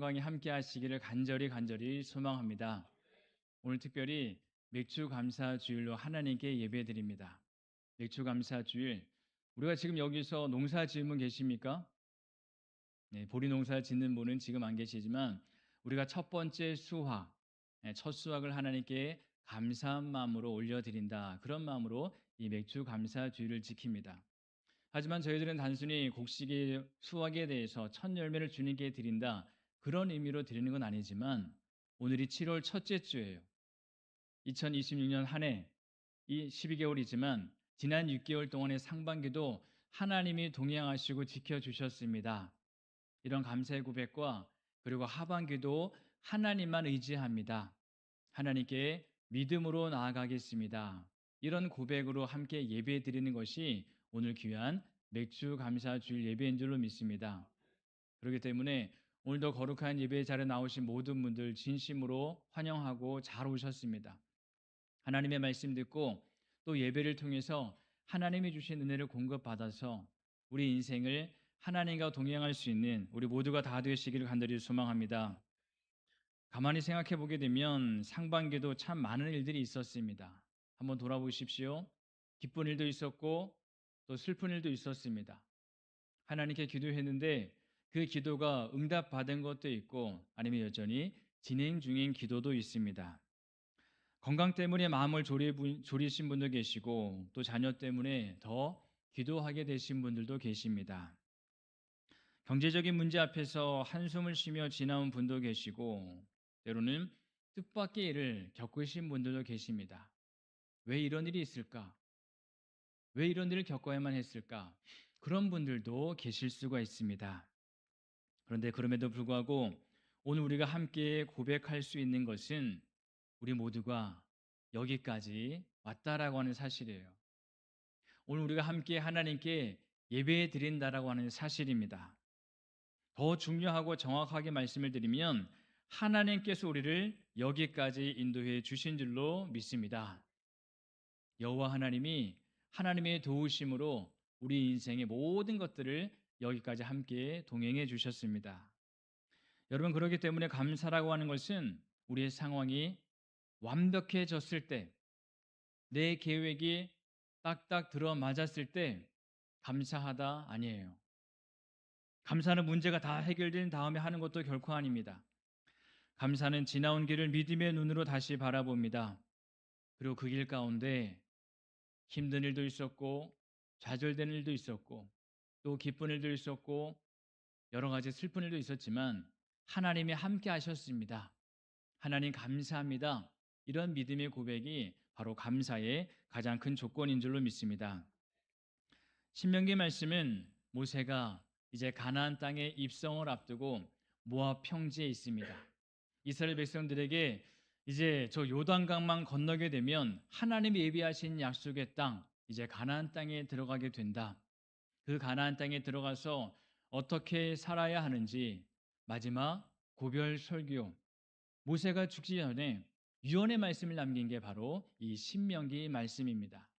평강이 함께 하시기를 간절히 소망합니다. 오늘 특별히 맥주 감사 주일로 하나님께 예배드립니다. 맥주 감사 주일, 우리가 지금 여기서 농사 지은 분 계십니까? 네, 보리 농사 짓는 분은 지금 안 계시지만 우리가 첫 번째 수확, 첫 수확을 하나님께 감사한 마음으로 올려드린다. 그런 마음으로 이 맥주 감사 주일을 지킵니다. 하지만 저희들은 단순히 곡식의 수확에 대해서 첫 열매를 주님께 드린다, 그런 의미로 드리는 건 아니지만 오늘이 7월 첫째 주예요. 2026년 한 해 이 12개월이지만 지난 6개월 동안의 상반기도 하나님이 동행하시고 지켜주셨습니다. 이런 감사의 고백과 그리고 하반기도 하나님만 의지합니다. 하나님께 믿음으로 나아가겠습니다. 이런 고백으로 함께 예배 드리는 것이 오늘 귀한 맥주 감사 주일 예배인 줄로 믿습니다. 그렇기 때문에 오늘도 거룩한 예배 자리에 나오신 모든 분들 진심으로 환영하고 잘 오셨습니다. 하나님의 말씀 듣고 또 예배를 통해서 하나님이 주신 은혜를 공급받아서 우리 인생을 하나님과 동행할 수 있는 우리 모두가 다 되시기를 간절히 소망합니다. 가만히 생각해 보게 되면 상반기도 참 많은 일들이 있었습니다. 한번 돌아보십시오. 기쁜 일도 있었고 또 슬픈 일도 있었습니다. 하나님께 기도했는데 그 기도가 응답받은 것도 있고 아니면 여전히 진행 중인 기도도 있습니다. 건강 때문에 마음을 졸이신 분도 계시고 또 자녀 때문에 더 기도하게 되신 분들도 계십니다. 경제적인 문제 앞에서 한숨을 쉬며 지나온 분도 계시고 때로는 뜻밖의 일을 겪으신 분들도 계십니다. 왜 이런 일이 있을까? 왜 이런 일을 겪어야만 했을까? 그런 분들도 계실 수가 있습니다. 그런데 그럼에도 불구하고 오늘 우리가 함께 고백할 수 있는 것은 우리 모두가 여기까지 왔다라고 하는 사실이에요. 오늘 우리가 함께 하나님께 예배 드린다라고 하는 사실입니다. 더 중요하고 정확하게 말씀을 드리면 하나님께서 우리를 여기까지 인도해 주신 줄로 믿습니다. 여호와 하나님이 하나님의 도우심으로 우리 인생의 모든 것들을 여기까지 함께 동행해 주셨습니다. 여러분, 그렇기 때문에 감사라고 하는 것은 우리의 상황이 완벽해졌을 때, 내 계획이 딱딱 들어맞았을 때 감사하다 아니에요. 감사는 문제가 다 해결된 다음에 하는 것도 결코 아닙니다. 감사는 지나온 길을 믿음의 눈으로 다시 바라봅니다. 그리고 그 길 가운데 힘든 일도 있었고 좌절된 일도 있었고 또 기쁜 일도 있었고 여러 가지 슬픈 일도 있었지만 하나님이 함께 하셨습니다. 하나님 감사합니다. 이런 믿음의 고백이 바로 감사의 가장 큰 조건인 줄로 믿습니다. 신명기 말씀은 모세가 이제 가나안 땅에 입성을 앞두고 모압 평지에 있습니다. 이스라엘 백성들에게 이제 저 요단강만 건너게 되면 하나님이 예비하신 약속의 땅, 이제 가나안 땅에 들어가게 된다. 그 가나안 땅에 들어가서 어떻게 살아야 하는지 마지막 고별 설교, 모세가 죽기 전에 유언의 말씀을 남긴 게 바로 이 신명기 말씀입니다.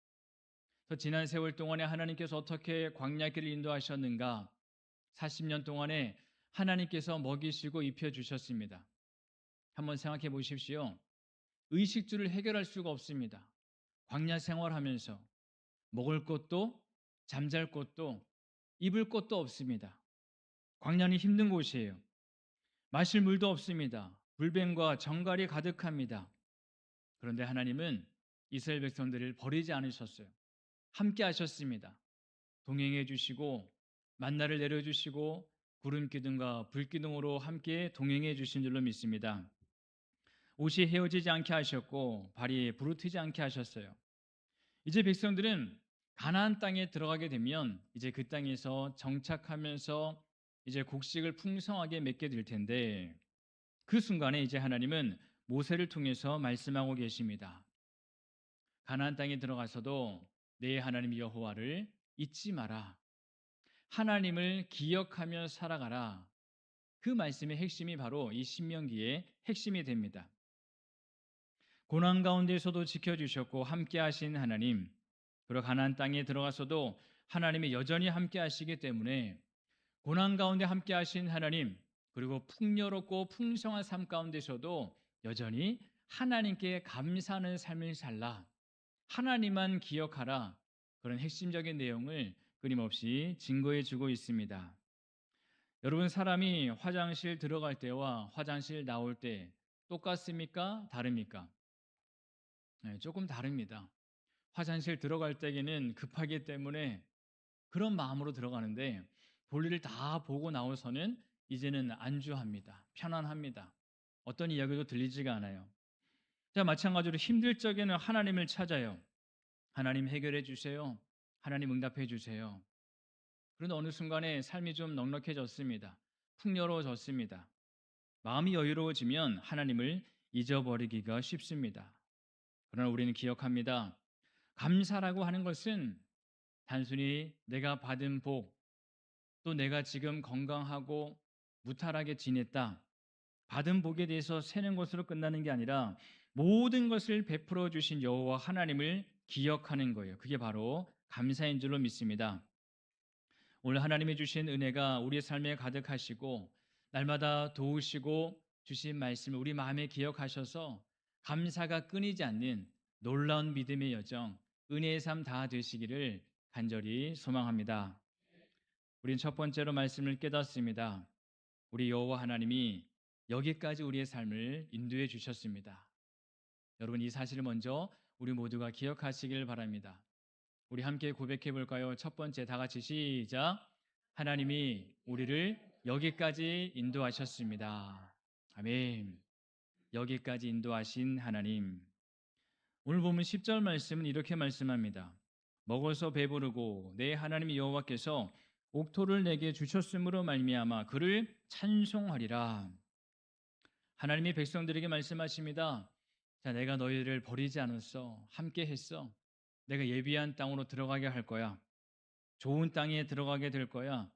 그래서 지난 세월 동안에 하나님께서 어떻게 광야길을 인도하셨는가, 40년 동안에 하나님께서 먹이시고 입혀주셨습니다. 한번 생각해 보십시오. 의식주를 해결할 수가 없습니다. 광야 생활하면서 먹을 것도 잠잘 곳도 입을 것도 없습니다. 광야는 힘든 곳이에요. 마실 물도 없습니다. 불뱀과 정갈이 가득합니다. 그런데 하나님은 이스라엘 백성들을 버리지 않으셨어요. 함께 하셨습니다. 동행해 주시고 만나를 내려주시고 구름 기둥과 불 기둥으로 함께 동행해 주신 줄로 믿습니다. 옷이 헤어지지 않게 하셨고 발이 부르트지 않게 하셨어요. 이제 백성들은 가나안 땅에 들어가게 되면 이제 그 땅에서 정착하면서 이제 곡식을 풍성하게 맺게 될 텐데 그 순간에 이제 하나님은 모세를 통해서 말씀하고 계십니다. 가나안 땅에 들어가서도 내 하나님 여호와를 잊지 마라. 하나님을 기억하며 살아가라. 그 말씀의 핵심이 바로 이 신명기의 핵심이 됩니다. 고난 가운데서도 지켜주셨고 함께 하신 하나님, 그리고 가나안 땅에 들어가서도 하나님이 여전히 함께 하시기 때문에 고난 가운데 함께 하신 하나님, 그리고 풍요롭고 풍성한 삶 가운데서도 여전히 하나님께 감사하는 삶을 살라. 하나님만 기억하라. 그런 핵심적인 내용을 끊임없이 증거해 주고 있습니다. 여러분, 사람이 화장실 들어갈 때와 화장실 나올 때 똑같습니까? 다릅니까? 네, 조금 다릅니다. 화장실 들어갈 때에는 급하기 때문에 그런 마음으로 들어가는데 볼일을 다 보고 나와서는 이제는 안주합니다. 편안합니다. 어떤 이야기도 들리지가 않아요. 자, 마찬가지로 힘들 적에는 하나님을 찾아요. 하나님 해결해 주세요. 하나님 응답해 주세요. 그런데 어느 순간에 삶이 좀 넉넉해졌습니다. 풍요로워졌습니다. 마음이 여유로워지면 하나님을 잊어버리기가 쉽습니다. 그러나 우리는 기억합니다. 감사라고 하는 것은 단순히 내가 받은 복, 또 내가 지금 건강하고 무탈하게 지냈다, 받은 복에 대해서 세는 것으로 끝나는 게 아니라 모든 것을 베풀어 주신 여호와 하나님을 기억하는 거예요. 그게 바로 감사인 줄로 믿습니다. 오늘 하나님이 주신 은혜가 우리의 삶에 가득하시고 날마다 도우시고 주신 말씀을 우리 마음에 기억하셔서 감사가 끊이지 않는 놀라운 믿음의 여정, 은혜의 삶 다 되시기를 간절히 소망합니다. 우린 첫 번째로 말씀을 깨닫습니다. 우리 여호와 하나님이 여기까지 우리의 삶을 인도해 주셨습니다. 여러분, 이 사실을 먼저 우리 모두가 기억하시길 바랍니다. 우리 함께 고백해 볼까요? 첫 번째, 다 같이 시작. 하나님이 우리를 여기까지 인도하셨습니다. 아멘. 여기까지 인도하신 하나님. 오늘 보면 10절 말씀은 이렇게 말씀합니다. 먹어서 배부르고 내 하나님 여호와께서 옥토를 내게 주셨으므로 말미암아 그를 찬송하리라. 하나님이 백성들에게 말씀하십니다. 자, 내가 너희를 버리지 않았어. 함께 했어. 내가 예비한 땅으로 들어가게 할 거야. 좋은 땅에 들어가게 될 거야.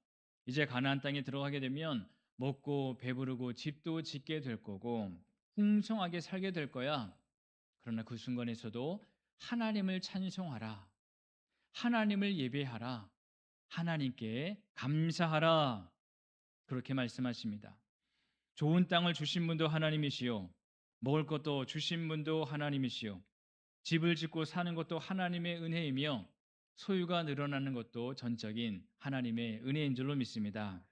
이제 가나안 땅에 들어가게 되면 먹고 배부르고 집도 짓게 될 거고 풍성하게 살게 될 거야. 그러나 그 순간에서도 하나님을 찬송하라. 하나님을 예배하라. 하나님께 감사하라. 그렇게 말씀하십니다. 좋은 땅을 주신 분도 하나님이시요. 먹을 것도 주신 분도 하나님이시요. 집을 짓고 사는 것도 하나님의 은혜이며 소유가 늘어나는 것도 전적인 하나님의 은혜인 줄로 믿습니다.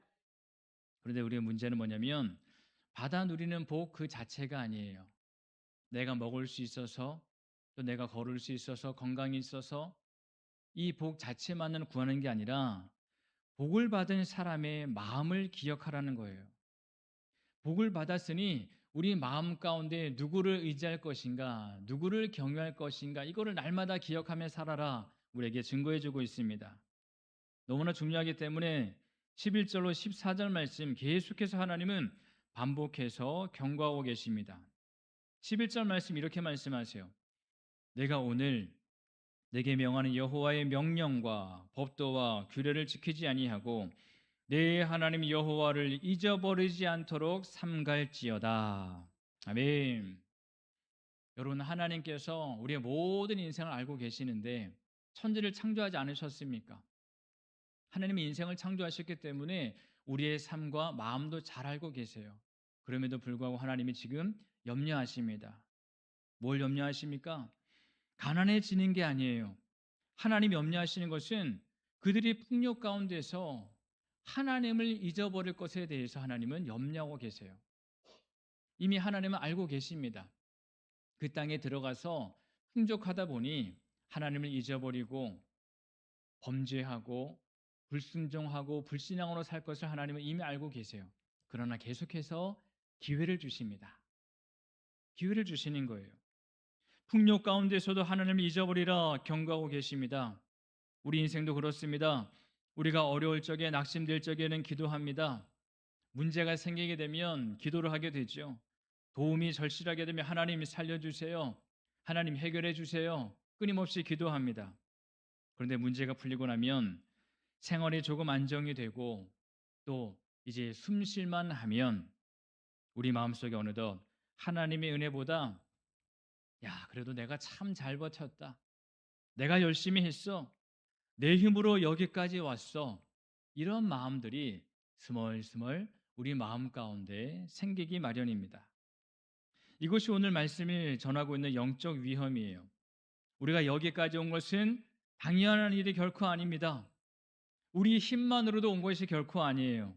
그런데 우리의 문제는 뭐냐면 받아 누리는 복 그 자체가 아니에요. 내가 먹을 수 있어서 또 내가 걸을 수 있어서 건강이 있어서 이 복 자체만을 구하는 게 아니라 복을 받은 사람의 마음을 기억하라는 거예요. 복을 받았으니 우리 마음 가운데 누구를 의지할 것인가, 누구를 경외할 것인가, 이거를 날마다 기억하며 살아라. 우리에게 증거해 주고 있습니다. 너무나 중요하기 때문에 11절로 14절 말씀 계속해서 하나님은 반복해서 경고하고 계십니다. 11절 말씀 이렇게 말씀하세요. 내가 오늘 내게 명하는 여호와의 명령과 법도와 규례를 지키지 아니하고 내 하나님 여호와를 잊어버리지 않도록 삼갈지어다. 아멘. 여러분, 하나님께서 우리의 모든 인생을 알고 계시는데 천지를 창조하지 않으셨습니까? 하나님이 인생을 창조하셨기 때문에 우리의 삶과 마음도 잘 알고 계세요. 그럼에도 불구하고 하나님이 지금 염려하십니다. 뭘 염려하십니까? 가난해지는 게 아니에요. 하나님이 염려하시는 것은 그들이 풍요 가운데서 하나님을 잊어버릴 것에 대해서 하나님은 염려하고 계세요. 이미 하나님은 알고 계십니다. 그 땅에 들어가서 풍족하다 보니 하나님을 잊어버리고 범죄하고 불순종하고 불신앙으로 살 것을 하나님은 이미 알고 계세요. 그러나 계속해서 기회를 주십니다. 기회를 주시는 거예요. 풍요 가운데서도 하나님을 잊어버리라 경고하고 계십니다. 우리 인생도 그렇습니다. 우리가 어려울 적에 낙심될 적에는 기도합니다. 문제가 생기게 되면 기도를 하게 되죠. 도움이 절실하게 되면 하나님 살려주세요. 하나님 해결해 주세요. 끊임없이 기도합니다. 그런데 문제가 풀리고 나면 생활이 조금 안정이 되고 또 이제 숨 쉴만 하면 우리 마음속에 어느덧 하나님의 은혜보다 야, 그래도 내가 참 잘 버텼다. 내가 열심히 했어. 내 힘으로 여기까지 왔어. 이런 마음들이 스멀스멀 우리 마음 가운데 생기기 마련입니다. 이것이 오늘 말씀이 전하고 있는 영적 위험이에요. 우리가 여기까지 온 것은 당연한 일이 결코 아닙니다. 우리 힘만으로도 온 것이 결코 아니에요.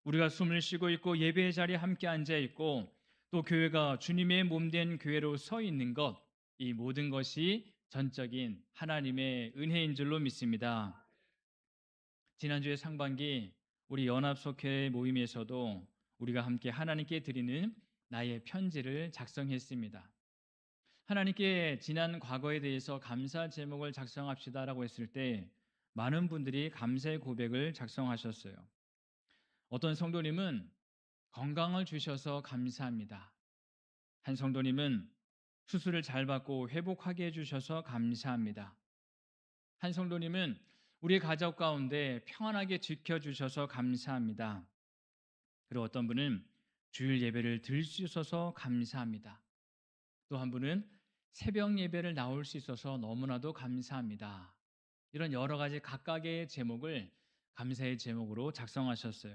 우리가 숨을 쉬고 있고 예배의 자리에 함께 앉아 있고 또 교회가 주님의 몸된 교회로 서 있는 것, 이 모든 것이 전적인 하나님의 은혜인 줄로 믿습니다. 지난주에 상반기 우리 연합속회 모임에서도 우리가 함께 하나님께 드리는 나의 편지를 작성했습니다. 하나님께 지난 과거에 대해서 감사 제목을 작성합시다라고 했을 때 많은 분들이 감사의 고백을 작성하셨어요. 어떤 성도님은 건강을 주셔서 감사합니다. 한 성도님은 수술을 잘 받고 회복하게 해주셔서 감사합니다. 한 성도님은 우리 가족 가운데 평안하게 지켜주셔서 감사합니다. 그리고 어떤 분은 주일 예배를 드릴 수 있어서 감사합니다. 또 한 분은 새벽 예배를 나올 수 있어서 너무나도 감사합니다. 이런 여러 가지 각각의 제목을 감사의 제목으로 작성하셨어요.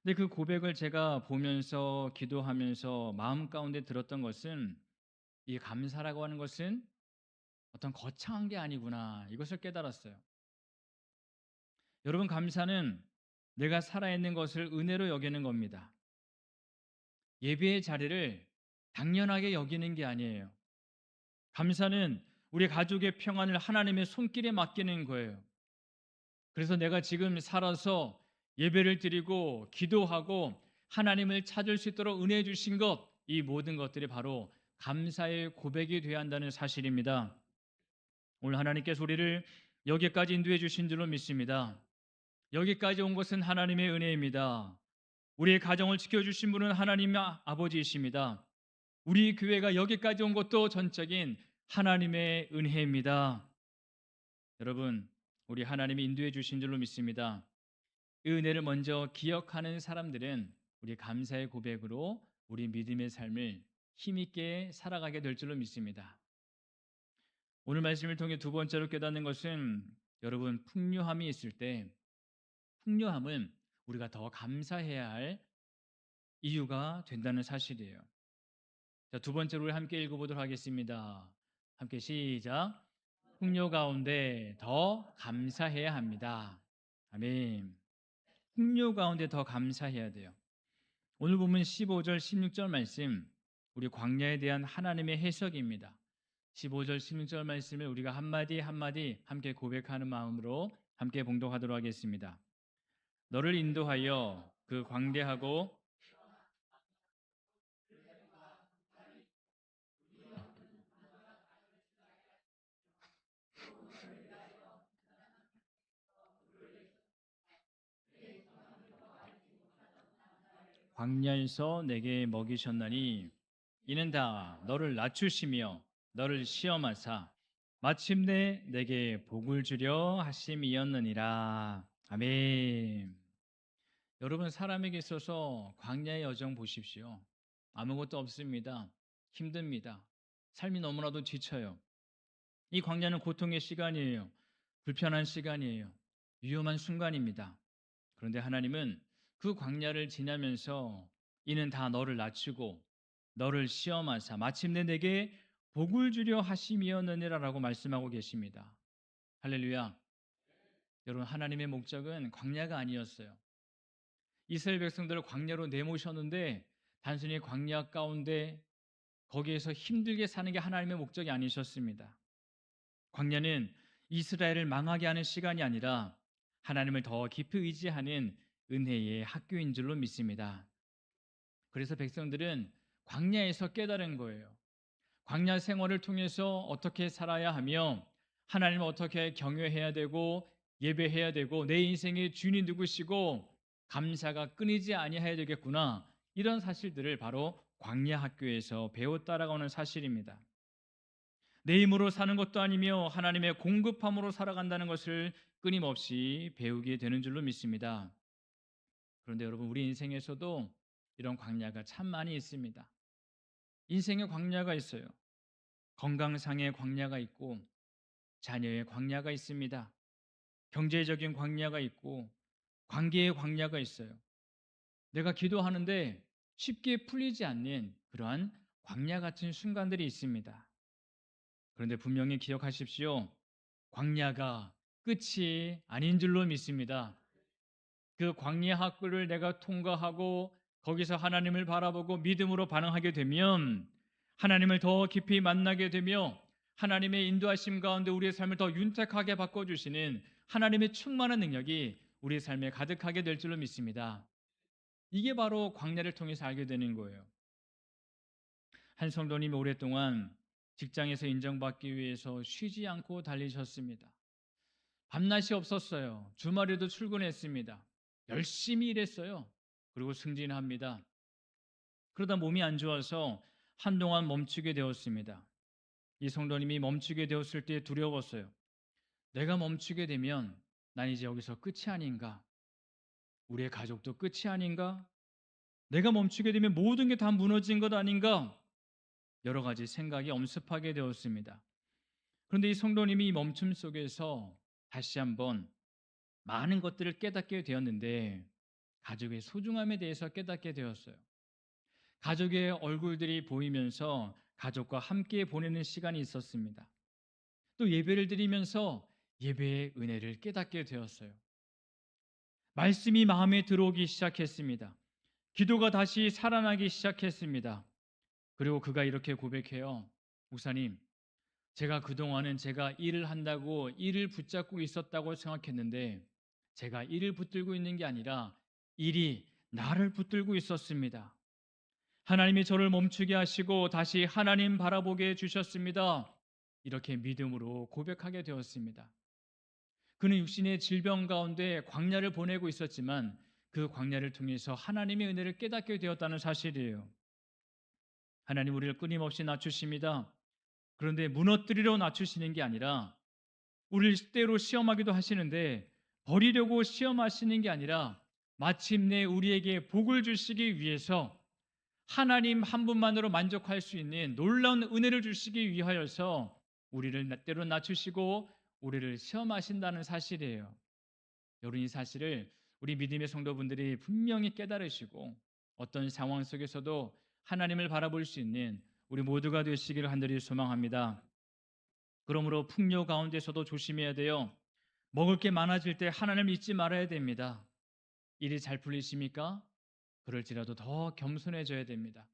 근데 그 고백을 제가 보면서 기도하면서 마음 가운데 들었던 것은 이 감사라고 하는 것은 어떤 거창한 게 아니구나, 이것을 깨달았어요. 여러분, 감사는 내가 살아있는 것을 은혜로 여기는 겁니다. 예배의 자리를 당연하게 여기는 게 아니에요. 감사는 우리 가족의 평안을 하나님의 손길에 맡기는 거예요. 그래서 내가 지금 살아서 예배를 드리고 기도하고 하나님을 찾을 수 있도록 은혜 주신 것, 이 모든 것들이 바로 감사의 고백이 되어야 한다는 사실입니다. 오늘 하나님께서 우리를 여기까지 인도해 주신 줄로 믿습니다. 여기까지 온 것은 하나님의 은혜입니다. 우리의 가정을 지켜주신 분은 하나님의 아버지이십니다. 우리 교회가 여기까지 온 것도 전적인 하나님의 은혜입니다. 여러분, 우리 하나님이 인도해 주신 줄로 믿습니다. 이 은혜를 먼저 기억하는 사람들은 우리 감사의 고백으로 우리 믿음의 삶을 힘있게 살아가게 될 줄로 믿습니다. 오늘 말씀을 통해 두 번째로 깨닫는 것은 여러분, 풍요함이 있을 때 풍요함은 우리가 더 감사해야 할 이유가 된다는 사실이에요. 자, 두 번째로 우리 함께 읽어보도록 하겠습니다. 함께 시작. 풍요 가운데 더 감사해야 합니다. 아멘. 풍요 가운데 더 감사해야 돼요. 오늘 보면 15절 16절 말씀, 우리 광야에 대한 하나님의 해석입니다. 15절 16절 말씀을 우리가 한마디 한마디 함께 고백하는 마음으로 함께 봉독하도록 하겠습니다. 너를 인도하여 그 광대하고 광야에서 내게 먹이셨나니 이는 다 너를 낮추시며 너를 시험하사 마침내 내게 복을 주려 하심이었느니라. 아멘. 여러분, 사람에게 있어서 광야의 여정 보십시오. 아무것도 없습니다. 힘듭니다. 삶이 너무나도 지쳐요. 이 광야는 고통의 시간이에요. 불편한 시간이에요. 위험한 순간입니다. 그런데 하나님은 그 광야를 지나면서 이는 다 너를 낮추고 너를 시험하사 마침내 내게 복을 주려 하심이었느니라라고 말씀하고 계십니다. 할렐루야. 여러분, 하나님의 목적은 광야가 아니었어요. 이스라엘 백성들을 광야로 내모셨는데 단순히 광야 가운데 거기에서 힘들게 사는 게 하나님의 목적이 아니셨습니다. 광야는 이스라엘을 망하게 하는 시간이 아니라 하나님을 더 깊이 의지하는 은혜의 학교인 줄로 믿습니다. 그래서 백성들은 광야에서 깨달은 거예요. 광야 생활을 통해서 어떻게 살아야 하며 하나님을 어떻게 경외해야 되고 예배해야 되고 내 인생의 주인이 누구시고 감사가 끊이지 아니해야 되겠구나, 이런 사실들을 바로 광야 학교에서 배웠다라고 하는 사실입니다. 내 힘으로 사는 것도 아니며 하나님의 공급함으로 살아간다는 것을 끊임없이 배우게 되는 줄로 믿습니다. 그런데 여러분, 우리 인생에서도 이런 광야가 참 많이 있습니다. 인생의 광야가 있어요. 건강상의 광야가 있고 자녀의 광야가 있습니다. 경제적인 광야가 있고 관계의 광야가 있어요. 내가 기도하는데 쉽게 풀리지 않는 그러한 광야 같은 순간들이 있습니다. 그런데 분명히 기억하십시오. 광야가 끝이 아닌 줄로 믿습니다. 그 광야 학구를 내가 통과하고 거기서 하나님을 바라보고 믿음으로 반응하게 되면 하나님을 더 깊이 만나게 되며 하나님의 인도하심 가운데 우리의 삶을 더 윤택하게 바꿔주시는 하나님의 충만한 능력이 우리의 삶에 가득하게 될 줄로 믿습니다. 이게 바로 광야를 통해서 알게 되는 거예요. 한 성도님이 오랫동안 직장에서 인정받기 위해서 쉬지 않고 달리셨습니다. 밤낮이 없었어요. 주말에도 출근했습니다. 열심히 일했어요. 그리고 승진합니다. 그러다 몸이 안 좋아서 한동안 멈추게 되었습니다. 이 성도님이 멈추게 되었을 때 두려웠어요. 내가 멈추게 되면 난 이제 여기서 끝이 아닌가? 우리의 가족도 끝이 아닌가? 내가 멈추게 되면 모든 게 다 무너진 것 아닌가? 여러 가지 생각이 엄습하게 되었습니다. 그런데 이 성도님이 이 멈춤 속에서 다시 한번 많은 것들을 깨닫게 되었는데 가족의 소중함에 대해서 깨닫게 되었어요. 가족의 얼굴들이 보이면서 가족과 함께 보내는 시간이 있었습니다. 또 예배를 드리면서 예배의 은혜를 깨닫게 되었어요. 말씀이 마음에 들어오기 시작했습니다. 기도가 다시 살아나기 시작했습니다. 그리고 그가 이렇게 고백해요. 목사님, 제가 그동안은 제가 일을 한다고 일을 붙잡고 있었다고 생각했는데 제가 일을 붙들고 있는 게 아니라 일이 나를 붙들고 있었습니다. 하나님이 저를 멈추게 하시고 다시 하나님 바라보게 해주셨습니다. 이렇게 믿음으로 고백하게 되었습니다. 그는 육신의 질병 가운데 광야를 보내고 있었지만 그 광야를 통해서 하나님의 은혜를 깨닫게 되었다는 사실이에요. 하나님 우리를 끊임없이 낮추십니다. 그런데 무너뜨리려 낮추시는 게 아니라 우리를 때로 시험하기도 하시는데 버리려고 시험하시는 게 아니라 마침내 우리에게 복을 주시기 위해서 하나님 한 분만으로 만족할 수 있는 놀라운 은혜를 주시기 위하여서 우리를 때로 낮추시고 우리를 시험하신다는 사실이에요. 여러분 이 사실을 우리 믿음의 성도분들이 분명히 깨달으시고 어떤 상황 속에서도 하나님을 바라볼 수 있는 우리 모두가 되시기를 간절히 소망합니다. 그러므로 풍요 가운데서도 조심해야 돼요. 먹을 게 많아질 때 하나님을 잊지 말아야 됩니다. 일이 잘 풀리십니까? 그럴지라도 더 겸손해져야 됩니다.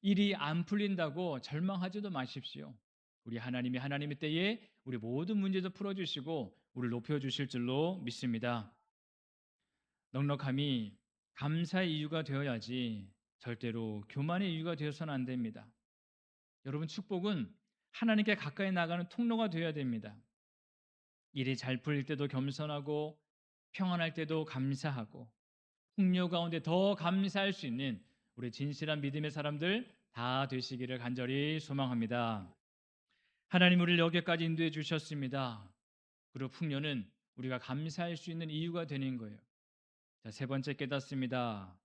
일이 안 풀린다고 절망하지도 마십시오. 우리 하나님이 하나님의 때에 우리 모든 문제도 풀어주시고 우리를 높여주실 줄로 믿습니다. 넉넉함이 감사의 이유가 되어야지 절대로 교만의 이유가 되어서는 안 됩니다. 여러분 축복은 하나님께 가까이 나가는 통로가 되어야 됩니다. 일이 잘 풀릴 때도 겸손하고 평안할 때도 감사하고 풍요 가운데 더 감사할 수 있는 우리 진실한 믿음의 사람들 다 되시기를 간절히 소망합니다. 하나님 우리를 여기까지 인도해 주셨습니다. 그리고 풍요는 우리가 감사할 수 있는 이유가 되는 거예요. 자, 세 번째 깨닫습니다.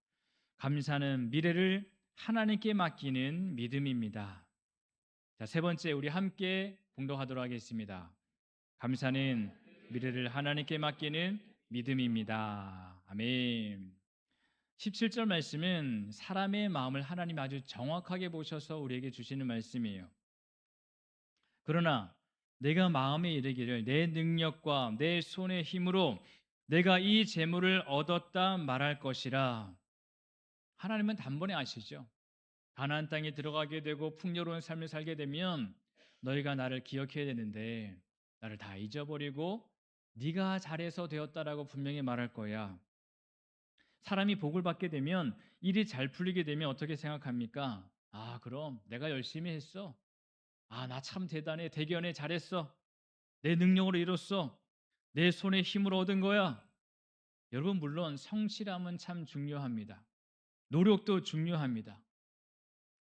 감사는 미래를 하나님께 맡기는 믿음입니다. 자, 세 번째 우리 함께 봉독하도록 하겠습니다. 감사는 미래를 하나님께 맡기는 믿음입니다. 아멘. 17절 말씀은 사람의 마음을 하나님이 아주 정확하게 보셔서 우리에게 주시는 말씀이에요. 그러나 내가 마음에 이르기를 내 능력과 내 손의 힘으로 내가 이 재물을 얻었다 말할 것이라. 하나님은 단번에 아시죠. 가나안 땅에 들어가게 되고 풍요로운 삶을 살게 되면 너희가 나를 기억해야 되는데 나를 다 잊어버리고 네가 잘해서 되었다라고 분명히 말할 거야. 사람이 복을 받게 되면 일이 잘 풀리게 되면 어떻게 생각합니까? 아, 그럼 내가 열심히 했어. 아, 나 참 대단해. 대견해. 잘했어. 내 능력으로 이뤘어. 내 손의 힘으로 얻은 거야. 여러분 물론 성실함은 참 중요합니다. 노력도 중요합니다.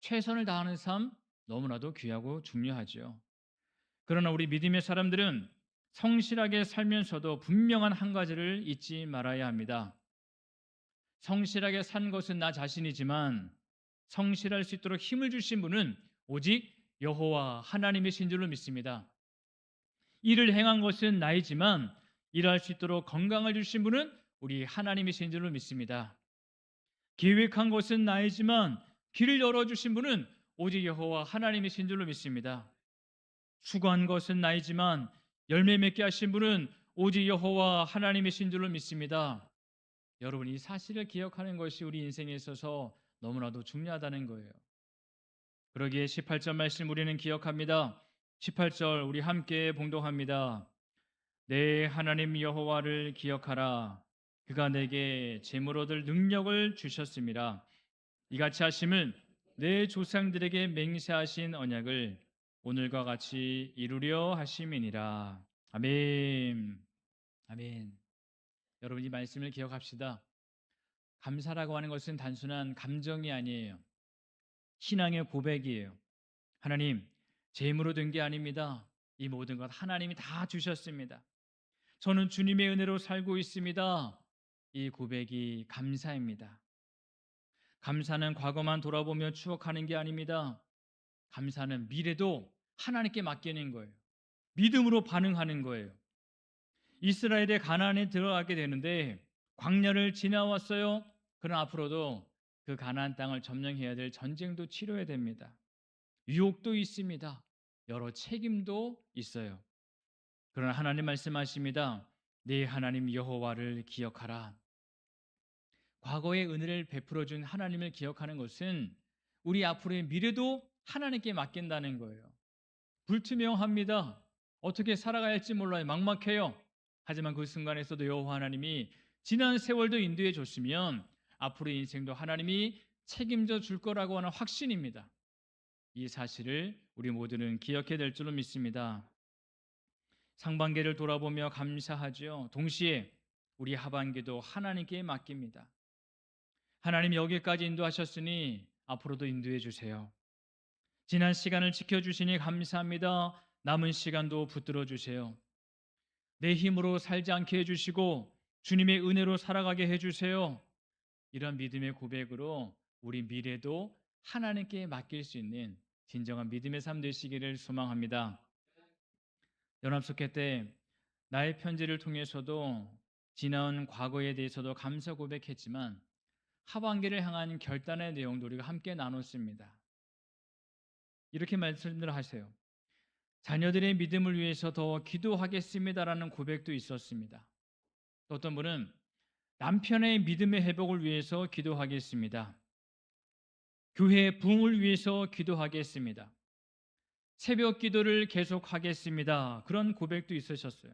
최선을 다하는 삶 너무나도 귀하고 중요하죠. 그러나 우리 믿음의 사람들은 성실하게 살면서도 분명한 한 가지를 잊지 말아야 합니다. 성실하게 산 것은 나 자신이지만 성실할 수 있도록 힘을 주신 분은 오직 여호와 하나님이신 줄로 믿습니다. 일을 행한 것은 나이지만 일할 수 있도록 건강을 주신 분은 우리 하나님이신 줄로 믿습니다. 계획한 것은 나이지만 길을 열어주신 분은 오직 여호와 하나님이신 줄로 믿습니다. 수고한 것은 나이지만 열매 맺게 하신 분은 오직 여호와 하나님이신 줄로 믿습니다. 여러분, 이 사실을 기억하는 것이 우리 인생에 있어서 너무나도 중요하다는 거예요. 그러기에 18절 말씀 우리는 기억합니다. 18절 우리 함께 봉독합니다. 내 하나님 여호와를 기억하라. 그가 내게 재물 얻을 능력을 주셨음이라. 이같이 하심은 내 조상들에게 맹세하신 언약을 오늘과 같이 이루려 하심이니라. 아멘. 아멘. 여러분, 이 말씀을 기억합시다. 감사라고 하는 것은 단순한 감정이 아니에요. 신앙의 고백이에요. 하나님, 제 힘으로 된 게 아닙니다. 이 모든 것 하나님이 다 주셨습니다. 저는 주님의 은혜로 살고 있습니다. 이 고백이 감사입니다. 감사는 과거만 돌아보며 추억하는 게 아닙니다. 감사는 미래도 하나님께 맡기는 거예요. 믿음으로 반응하는 거예요. 이스라엘의 가나안에 들어가게 되는데 광야를 지나왔어요. 그러나 앞으로도 그 가나안 땅을 점령해야 될 전쟁도 치러야 됩니다. 유혹도 있습니다. 여러 책임도 있어요. 그러나 하나님 말씀하십니다. 네 하나님 여호와를 기억하라. 과거의 은혜를 베풀어 준 하나님을 기억하는 것은 우리 앞으로의 미래도 하나님께 맡긴다는 거예요. 불투명합니다. 어떻게 살아가야 할지 몰라요. 막막해요. 하지만 그 순간에서도 여호와 하나님이 지난 세월도 인도해 줬으면 앞으로의 인생도 하나님이 책임져 줄 거라고 하는 확신입니다. 이 사실을 우리 모두는 기억해야 될 줄로 믿습니다. 상반기를 돌아보며 감사하죠. 동시에 우리 하반기도 하나님께 맡깁니다. 하나님 여기까지 인도하셨으니 앞으로도 인도해 주세요. 지난 시간을 지켜주시니 감사합니다. 남은 시간도 붙들어 주세요. 내 힘으로 살지 않게 해주시고 주님의 은혜로 살아가게 해주세요. 이런 믿음의 고백으로 우리 미래도 하나님께 맡길 수 있는 진정한 믿음의 삶 되시기를 소망합니다. 연합속회 때 나의 편지를 통해서도 지나온 과거에 대해서도 감사 고백했지만 하반기를 향한 결단의 내용도 우리가 함께 나눴습니다. 이렇게 말씀을 하세요. 자녀들의 믿음을 위해서 더 기도하겠습니다라는 고백도 있었습니다. 또 어떤 분은 남편의 믿음의 회복을 위해서 기도하겠습니다. 교회 부흥을 위해서 기도하겠습니다. 새벽 기도를 계속하겠습니다. 그런 고백도 있으셨어요.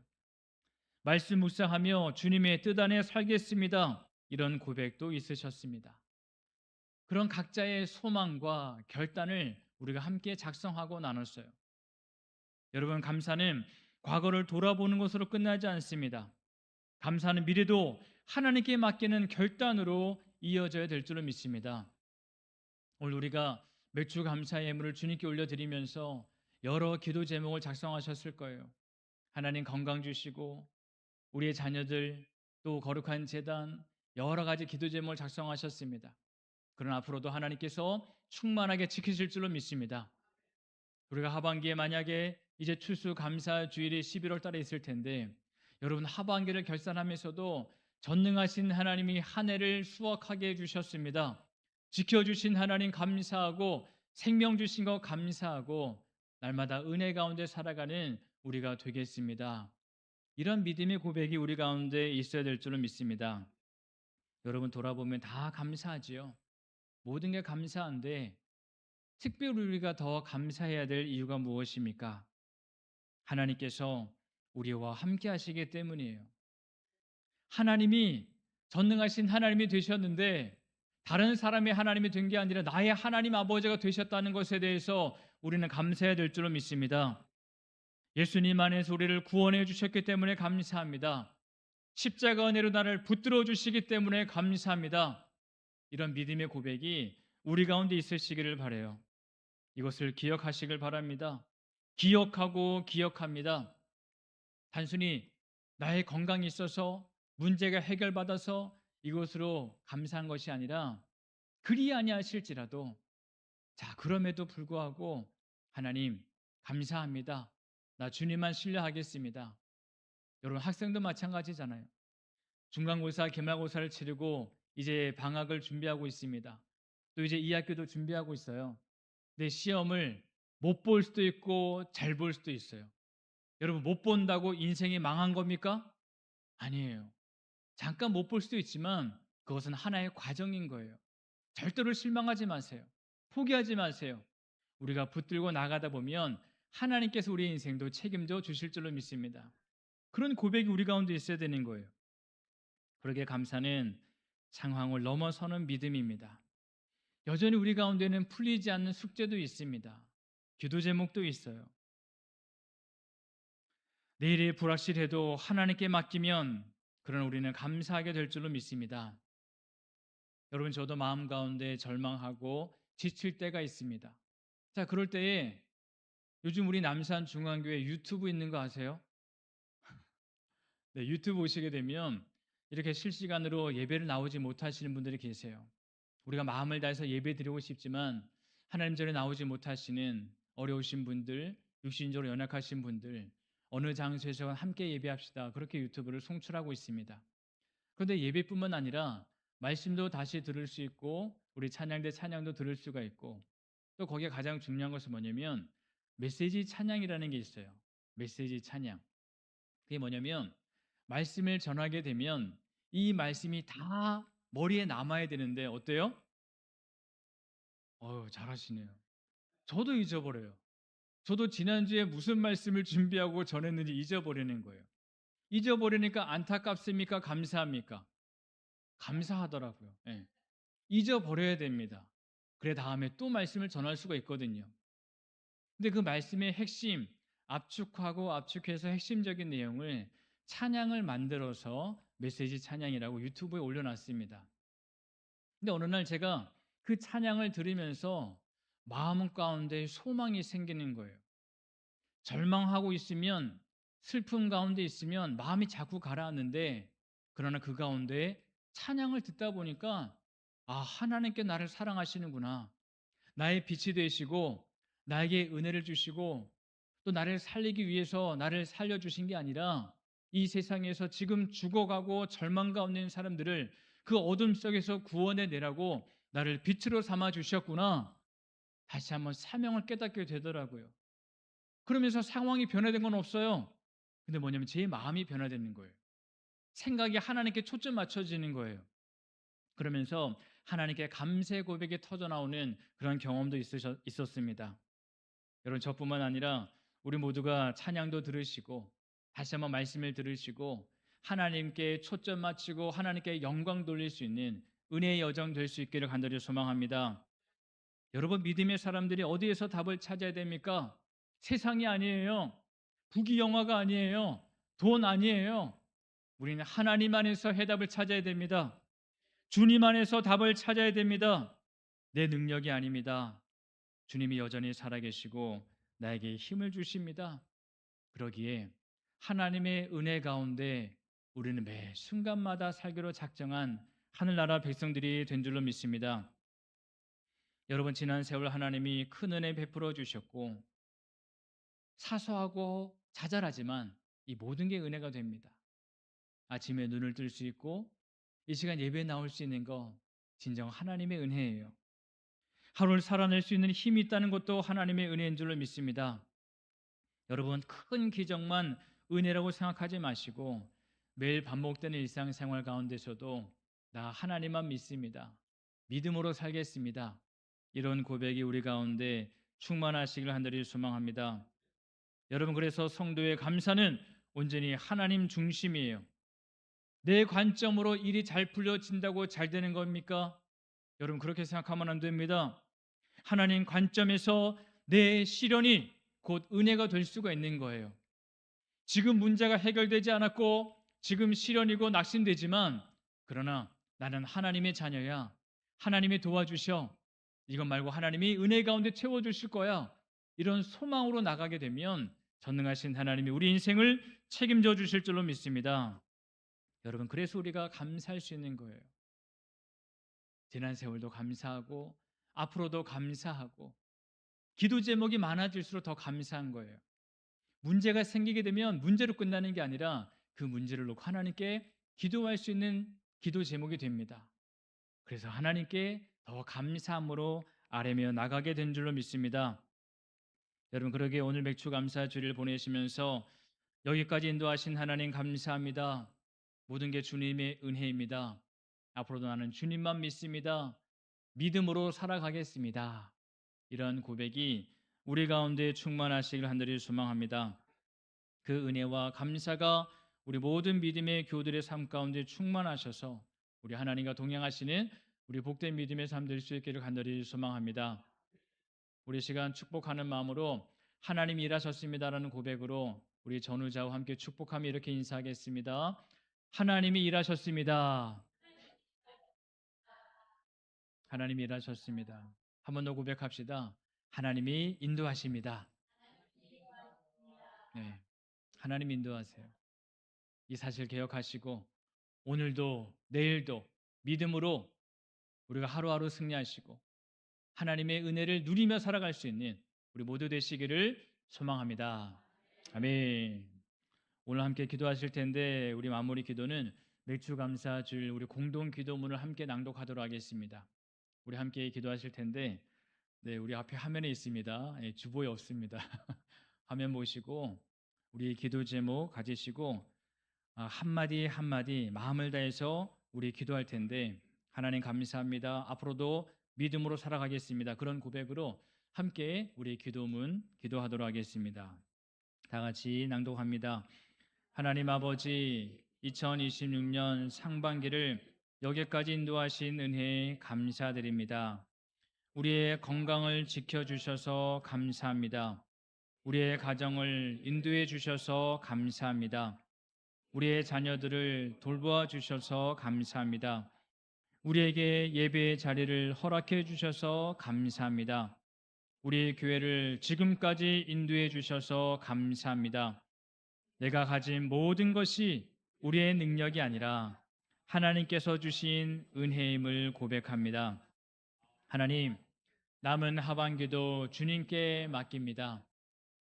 말씀 묵상하며 주님의 뜻 안에 살겠습니다. 이런 고백도 있으셨습니다. 그런 각자의 소망과 결단을 우리가 함께 작성하고 나눴어요. 여러분, 감사는 과거를 돌아보는 것으로 끝나지 않습니다. 감사는 미래도 하나님께 맡기는 결단으로 이어져야 될 줄로 믿습니다. 오늘 우리가 맥주 감사의 예물을 주님께 올려드리면서 여러 기도 제목을 작성하셨을 거예요. 하나님 건강 주시고 우리의 자녀들 또 거룩한 제단 여러 가지 기도 제목을 작성하셨습니다. 그러나 앞으로도 하나님께서 충만하게 지키실 줄로 믿습니다. 우리가 하반기에 만약에 이제 추수감사 주일이 11월 달에 있을 텐데 여러분, 하반기를 결산하면서도 전능하신 하나님이 한 해를 수확하게 해주셨습니다. 지켜주신 하나님 감사하고 생명 주신 것 감사하고 날마다 은혜 가운데 살아가는 우리가 되겠습니다. 이런 믿음의 고백이 우리 가운데 있어야 될 줄로 믿습니다. 여러분, 돌아보면 다 감사하지요. 모든 게 감사한데 특별히 우리가 더 감사해야 될 이유가 무엇입니까? 하나님께서 우리와 함께 하시기 때문이에요. 하나님이 전능하신 하나님이 되셨는데 다른 사람의 하나님이 된 게 아니라 나의 하나님 아버지가 되셨다는 것에 대해서 우리는 감사해야 될 줄로 믿습니다. 예수님 안에서 우리를 구원해 주셨기 때문에 감사합니다. 십자가 은혜로 나를 붙들어 주시기 때문에 감사합니다. 이런 믿음의 고백이 우리 가운데 있으시기를 바라요. 이것을 기억하시길 바랍니다. 기억하고 기억합니다. 단순히 나의 건강이 있어서 문제가 해결받아서 이것으로 감사한 것이 아니라 그리 아니하실지라도 그럼에도 불구하고 하나님 감사합니다. 나 주님만 신뢰하겠습니다. 여러분, 학생도 마찬가지잖아요. 중간고사, 기말고사를 치르고 이제 방학을 준비하고 있습니다. 또 이제 2학기도 준비하고 있어요. 근데 시험을 못 볼 수도 있고 잘 볼 수도 있어요. 여러분, 못 본다고 인생이 망한 겁니까? 아니에요. 잠깐 못 볼 수도 있지만 그것은 하나의 과정인 거예요. 절대로 실망하지 마세요. 포기하지 마세요. 우리가 붙들고 나가다 보면 하나님께서 우리 인생도 책임져 주실 줄로 믿습니다. 그런 고백이 우리 가운데 있어야 되는 거예요. 그러기에 감사는 상황을 넘어서는 믿음입니다. 여전히 우리 가운데는 풀리지 않는 숙제도 있습니다. 기도 제목도 있어요. 내일이 불확실해도 하나님께 맡기면 그런 우리는 감사하게 될 줄로 믿습니다. 여러분, 저도 마음 가운데 절망하고 지칠 때가 있습니다. 자, 그럴 때에 요즘 우리 남산 중앙교회 유튜브 있는 거 아세요? 네, 유튜브 오시게 되면 이렇게 실시간으로 예배를 나오지 못하시는 분들이 계세요. 우리가 마음을 다해서 예배 드리고 싶지만 하나님 전에 나오지 못하시는 어려우신 분들, 육신적으로 연약하신 분들, 어느 장소에서 함께 예배합시다, 그렇게 유튜브를 송출하고 있습니다. 그런데 예배뿐만 아니라 말씀도 다시 들을 수 있고 우리 찬양대 찬양도 들을 수가 있고, 또 거기에 가장 중요한 것은 뭐냐면 메시지 찬양이라는 게 있어요. 메시지 찬양. 그게 뭐냐면 말씀을 전하게 되면 이 말씀이 다 머리에 남아야 되는데 어때요? 잘하시네요. 저도 잊어버려요. 저도 지난주에 무슨 말씀을 준비하고 전했는지 잊어버리는 거예요. 잊어버리니까 안타깝습니까? 감사합니까? 감사하더라고요. 예. 잊어버려야 됩니다. 그래 다음에 또 말씀을 전할 수가 있거든요. 근데 그 말씀의 핵심, 압축하고 압축해서 핵심적인 내용을 찬양을 만들어서 메시지 찬양이라고 유튜브에 올려놨습니다. 근데 어느 날 제가 그 찬양을 들으면서 마음 가운데 소망이 생기는 거예요. 절망하고 있으면, 슬픔 가운데 있으면 마음이 자꾸 가라앉는데, 그러나 그 가운데 찬양을 듣다 보니까 하나님께 나를 사랑하시는구나. 나의 빛이 되시고 나에게 은혜를 주시고 또 나를 살리기 위해서 나를 살려주신 게 아니라 이 세상에서 지금 죽어가고 절망 가운데 있는 사람들을 그 어둠 속에서 구원해 내라고 나를 빛으로 삼아 주셨구나. 다시 한번 사명을 깨닫게 되더라고요. 그러면서 상황이 변화된 건 없어요. 근데 뭐냐면 제 마음이 변화되는 거예요. 생각이 하나님께 초점 맞춰지는 거예요. 그러면서 하나님께 감사 고백이 터져 나오는 그런 경험도 있었습니다. 여러분, 저뿐만 아니라 우리 모두가 찬양도 들으시고 다시 한번 말씀을 들으시고 하나님께 초점 맞추고 하나님께 영광 돌릴 수 있는 은혜의 여정 될 수 있기를 간절히 소망합니다. 여러분, 믿음의 사람들이 어디에서 답을 찾아야 됩니까? 세상이 아니에요. 부귀 영화가 아니에요. 돈 아니에요. 우리는 하나님 안에서 해답을 찾아야 됩니다. 주님 안에서 답을 찾아야 됩니다. 내 능력이 아닙니다. 주님이 여전히 살아계시고 나에게 힘을 주십니다. 그러기에 하나님의 은혜 가운데 우리는 매 순간마다 살기로 작정한 하늘나라 백성들이 된 줄로 믿습니다. 여러분, 지난 세월 하나님이 큰 은혜 베풀어 주셨고 사소하고 자잘하지만 이 모든 게 은혜가 됩니다. 아침에 눈을 뜰 수 있고 이 시간 예배에 나올 수 있는 거 진정 하나님의 은혜예요. 하루를 살아낼 수 있는 힘이 있다는 것도 하나님의 은혜인 줄로 믿습니다. 여러분, 큰 기적만 은혜라고 생각하지 마시고 매일 반복되는 일상생활 가운데서도 나 하나님만 믿습니다, 믿음으로 살겠습니다, 이런 고백이 우리 가운데 충만하시길 간절히 소망합니다. 여러분, 그래서 성도의 감사는 온전히 하나님 중심이에요. 내 관점으로 일이 잘 풀려진다고 잘 되는 겁니까? 여러분, 그렇게 생각하면 안 됩니다. 하나님 관점에서 내 시련이 곧 은혜가 될 수가 있는 거예요. 지금 문제가 해결되지 않았고 지금 시련이고 낙심되지만 그러나 나는 하나님의 자녀야. 하나님이 도와주셔. 이것 말고 하나님이 은혜 가운데 채워주실 거야. 이런 소망으로 나가게 되면 전능하신 하나님이 우리 인생을 책임져 주실 줄로 믿습니다. 여러분, 그래서 우리가 감사할 수 있는 거예요. 지난 세월도 감사하고 앞으로도 감사하고 기도 제목이 많아질수록 더 감사한 거예요. 문제가 생기게 되면 문제로 끝나는 게 아니라 그 문제를 놓고 하나님께 기도할 수 있는 기도 제목이 됩니다. 그래서 하나님께 더 감사함으로 아뢰며 나가게 된 줄로 믿습니다. 여러분, 그러기에 오늘 맥주 감사 주일을 보내시면서 여기까지 인도하신 하나님 감사합니다. 모든 게 주님의 은혜입니다. 앞으로도 나는 주님만 믿습니다. 믿음으로 살아가겠습니다. 이런 고백이 우리 가운데 충만하시길 간절히 소망합니다. 그 은혜와 감사가 우리 모든 믿음의 교들의 삶 가운데 충만하셔서 우리 하나님과 동행하시는 우리 복된 믿음의 삶 될 수 있기를 간절히 소망합니다. 우리 시간 축복하는 마음으로 하나님 일하셨습니다라는 고백으로 우리 전우자와 함께 축복하며 이렇게 인사하겠습니다. 하나님이 일하셨습니다. 하나님이 일하셨습니다. 한 번 더 고백합시다. 하나님이 인도하십니다. 네, 하나님 인도하세요. 이 사실 기억하시고 오늘도 내일도 믿음으로 우리가 하루하루 승리하시고 하나님의 은혜를 누리며 살아갈 수 있는 우리 모두 되시기를 소망합니다. 아멘. 오늘 함께 기도하실 텐데 우리 마무리 기도는 맥주 감사 주일 우리 공동 기도문을 함께 낭독하도록 하겠습니다. 우리 함께 기도하실 텐데 네, 우리 앞에 화면에 있습니다. 예, 주보에 없습니다. 화면 보시고 우리 기도 제목 가지시고 한마디 한마디 마음을 다해서 우리 기도할 텐데 하나님 감사합니다. 앞으로도 믿음으로 살아가겠습니다. 그런 고백으로 함께 우리 기도문 기도하도록 하겠습니다. 다 같이 낭독합니다. 하나님 아버지, 2026년 상반기를 여기까지 인도하신 은혜에 감사드립니다. 우리의 건강을 지켜주셔서 감사합니다. 우리의 가정을 인도해 주셔서 감사합니다. 우리의 자녀들을 돌보아 주셔서 감사합니다. 우리에게 예배의 자리를 허락해 주셔서 감사합니다. 우리 교회를 지금까지 인도해 주셔서 감사합니다. 내가 가진 모든 것이 우리의 능력이 아니라 하나님께서 주신 은혜임을 고백합니다. 하나님, 남은 하반기도 주님께 맡깁니다.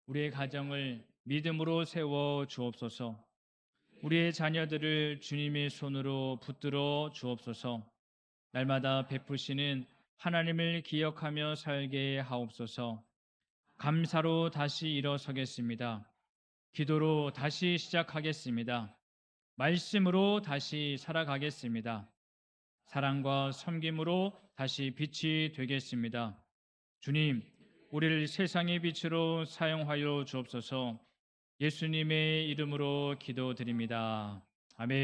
우리의 가정을 믿음으로 세워 주옵소서. 우리의 자녀들을 주님의 손으로 붙들어 주옵소서. 날마다 베푸시는 하나님을 기억하며 살게 하옵소서. 감사로 다시 일어서겠습니다. 기도로 다시 시작하겠습니다. 말씀으로 다시 살아가겠습니다. 사랑과 섬김으로 다시 빛이 되겠습니다. 주님, 우리를 세상의 빛으로 사용하여 주옵소서. 예수님의 이름으로 기도드립니다. 아멘.